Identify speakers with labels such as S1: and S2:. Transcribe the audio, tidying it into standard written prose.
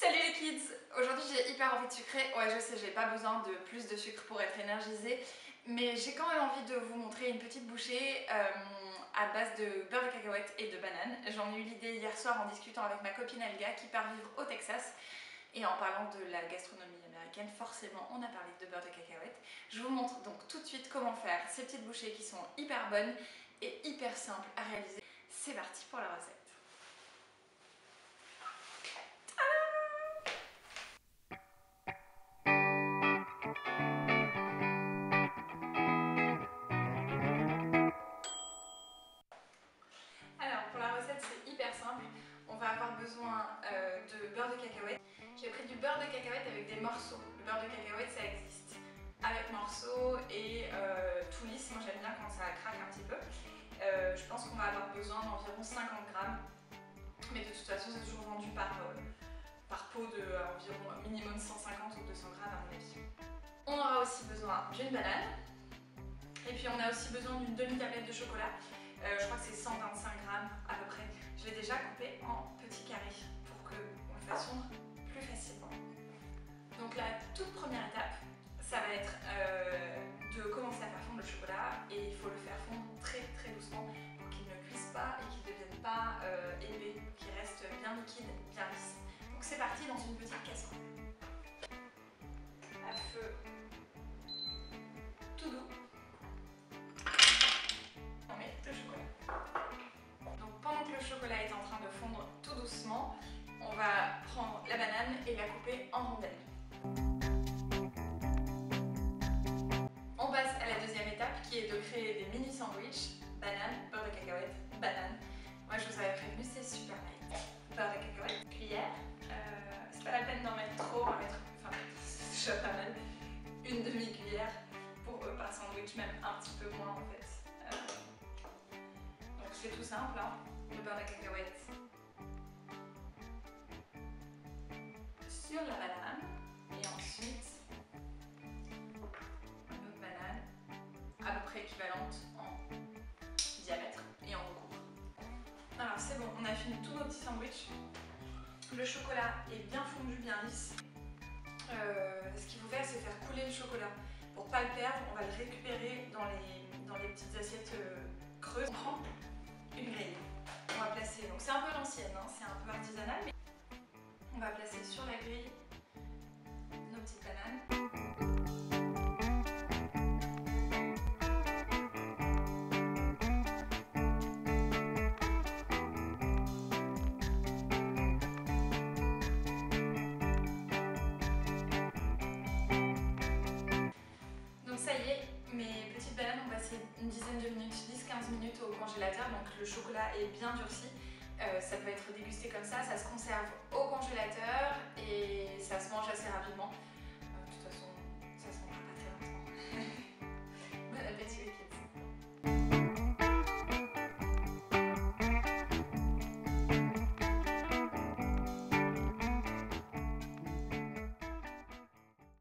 S1: Salut les kids! Aujourd'hui j'ai hyper envie de sucrer. Ouais, je sais, j'ai pas besoin de plus de sucre pour être énergisée, mais j'ai quand même envie de vous montrer une petite bouchée à base de beurre de cacahuète et de banane. J'en ai eu l'idée hier soir en discutant avec ma copine Elga qui part vivre au Texas. Et en parlant de la gastronomie américaine, forcément on a parlé de beurre de cacahuète. Je vous montre donc tout de suite comment faire ces petites bouchées qui sont hyper bonnes et hyper simples à réaliser. C'est parti pour la recette. Alors pour la recette c'est hyper simple, on va avoir besoin de beurre de cacahuète. J'ai pris du beurre de cacahuète avec des morceaux. Le beurre de cacahuète ça existe avec morceaux et tout lisse, moi j'aime bien quand ça craque un petit peu. Je pense qu'on va avoir besoin d'environ 50 grammes, mais de toute façon c'est toujours vendu par pot de environ minimum 150 ou 200 grammes à mon avis. On aura aussi besoin d'une banane et puis on a aussi besoin d'une demi-tablette de chocolat. Je crois que c'est 125 grammes à peu près. Je l'ai déjà coupé en petits carrés pour qu'on le fasse fondre plus facilement. Donc la toute première étape, ça va être de commencer à faire fondre le chocolat et il faut le faire fondre très doucement pour qu'il ne cuise pas et qu'il ne devienne pas épais, qu'il reste bien liquide, bien lisse. Donc c'est parti dans une petite casserole. À feu tout doux. On met le chocolat. Donc pendant que le chocolat est en train de fondre tout doucement, on va prendre la banane et la couper en rondelles. On passe à la deuxième étape qui est de créer des mini sandwichs. Banane, beurre de cacahuète, banane. Moi je vous avais prévenu, c'est super light. Beurre de cacahuète, cuillère. C'est pas la peine d'en mettre trop, on va mettre, enfin c'est déjà pas mal, une demi-cuillère par sandwich, même un petit peu moins en fait. Donc c'est tout simple, hein. Le beurre de cacahuète sur la banane et ensuite une autre banane à peu près équivalente en diamètre et en recours. Alors c'est bon, on a fini tous nos petits sandwichs. Le chocolat est bien fondu, bien lisse. Ce qu'il faut faire, c'est faire couler le chocolat. Pour ne pas le perdre, on va le récupérer dans les petites assiettes creuses. On prend une grille. On va placer, donc c'est un peu l'ancienne, hein, c'est un peu artisanal, mais on va placer sur la grille nos petites bananes. Ça y est, mes petites bananes ont passé une dizaine de minutes, 10-15 minutes au congélateur, donc le chocolat est bien durci. Ça peut être dégusté comme ça se conserve au congélateur et